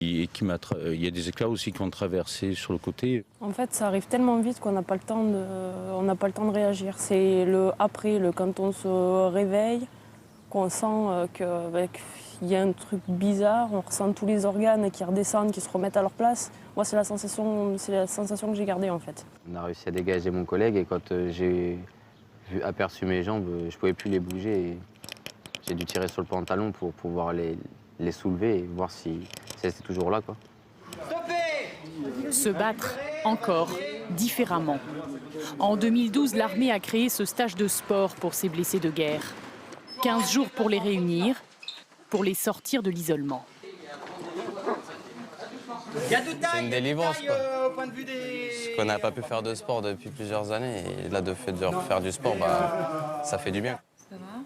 Il y a des éclats aussi qui ont traversé sur le côté. En fait, ça arrive tellement vite qu'on n'a pas le temps de réagir. C'est le après, quand on se réveille, qu'on sent qu'il y a un truc bizarre, on ressent tous les organes qui redescendent, qui se remettent à leur place. Moi, c'est la sensation que j'ai gardée en fait. On a réussi à dégager mon collègue et quand j'ai aperçu mes jambes, je ne pouvais plus les bouger. Et j'ai dû tirer sur le pantalon pour pouvoir les soulever et voir si elles étaient toujours là, quoi. Se battre encore différemment. En 2012, l'armée a créé ce stage de sport pour ces blessés de guerre. 15 jours pour les réunir, pour les sortir de l'isolement. C'est une délivrance, quoi. Parce qu'on n'a pas pu faire de sport depuis plusieurs années. Et là, de fait de refaire du sport, ça fait du bien.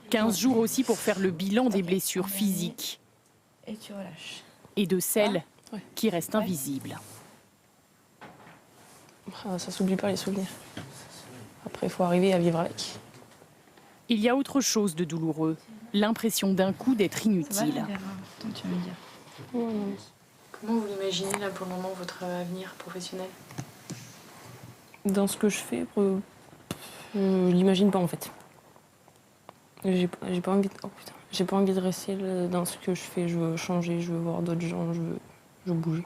15 jours aussi pour faire le bilan des blessures physiques. Et tu relâches. Et de celles qui restent invisibles. Ça s'oublie pas les souvenirs. Après, il faut arriver à vivre avec. Il y a autre chose de douloureux, l'impression d'un coup d'être inutile. Comment vous l'imaginez là pour le moment, votre avenir professionnel? Dans ce que je fais, je l'imagine pas en fait. J'ai pas envie de rester dans ce que je fais. Je veux changer, je veux voir d'autres gens, je veux bouger.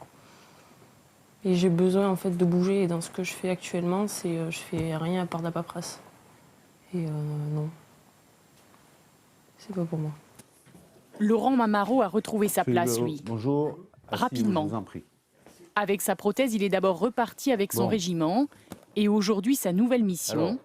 Et j'ai besoin en fait de bouger. Et dans ce que je fais actuellement, je fais rien à part de la paperasse. Et non, c'est pas pour moi. Laurent Mamaro a retrouvé sa place, lui. Bonjour. Rapidement. Je vous en prie. Avec sa prothèse, il est d'abord reparti avec son régiment. Et aujourd'hui, sa nouvelle mission,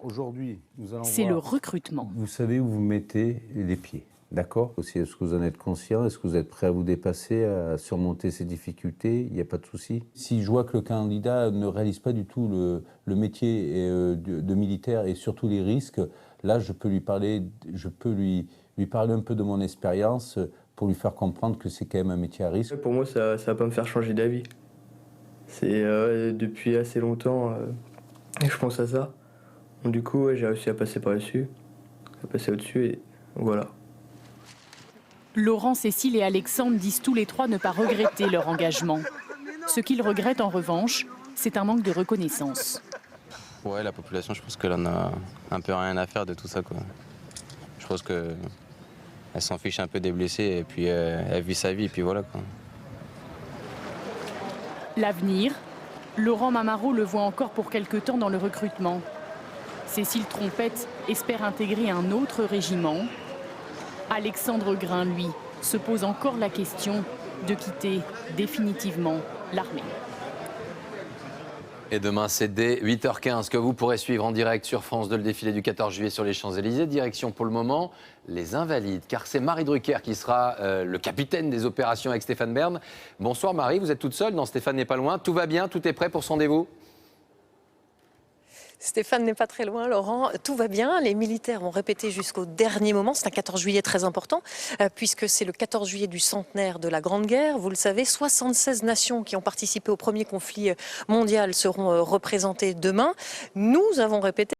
c'est le recrutement. Vous savez où vous mettez les pieds, d'accord? Aussi, est-ce que vous en êtes conscient? Est-ce que vous êtes prêt à vous dépasser, à surmonter ces difficultés? Il n'y a pas de souci. Si je vois que le candidat ne réalise pas du tout le métier de militaire et surtout les risques, là, je peux lui parler un peu de mon expérience pour lui faire comprendre que c'est quand même un métier à risque. Pour moi, ça va pas me faire changer d'avis. C'est depuis assez longtemps et je pense à ça. Donc, du coup, j'ai réussi à passer par-dessus, à passer au-dessus et voilà. Laurent, Cécile et Alexandre disent tous les trois ne pas regretter leur engagement. Ce qu'ils regrettent en revanche, c'est un manque de reconnaissance. Ouais, la population, je pense qu'elle en a un peu rien à faire de tout ça, quoi. Je pense qu'elle s'en fiche un peu des blessés et puis elle vit sa vie et puis voilà, quoi. L'avenir, Laurent Mamaro le voit encore pour quelque temps dans le recrutement. Cécile Trompette espère intégrer un autre régiment. Alexandre Grain, lui, se pose encore la question de quitter définitivement l'armée. Et demain, c'est dès 8h15 que vous pourrez suivre en direct sur France 2 le défilé du 14 juillet sur les Champs-Élysées. Direction pour le moment, les Invalides, car c'est Marie Drucker qui sera le capitaine des opérations avec Stéphane Bern. Bonsoir Marie, vous êtes toute seule? Non, Stéphane n'est pas loin. Tout va bien? Tout est prêt pour son rendez-vous? Stéphane n'est pas très loin, Laurent. Tout va bien. Les militaires ont répété jusqu'au dernier moment. C'est un 14 juillet très important, puisque c'est le 14 juillet du centenaire de la Grande Guerre. Vous le savez, 76 nations qui ont participé au premier conflit mondial seront représentées demain. Nous avons répété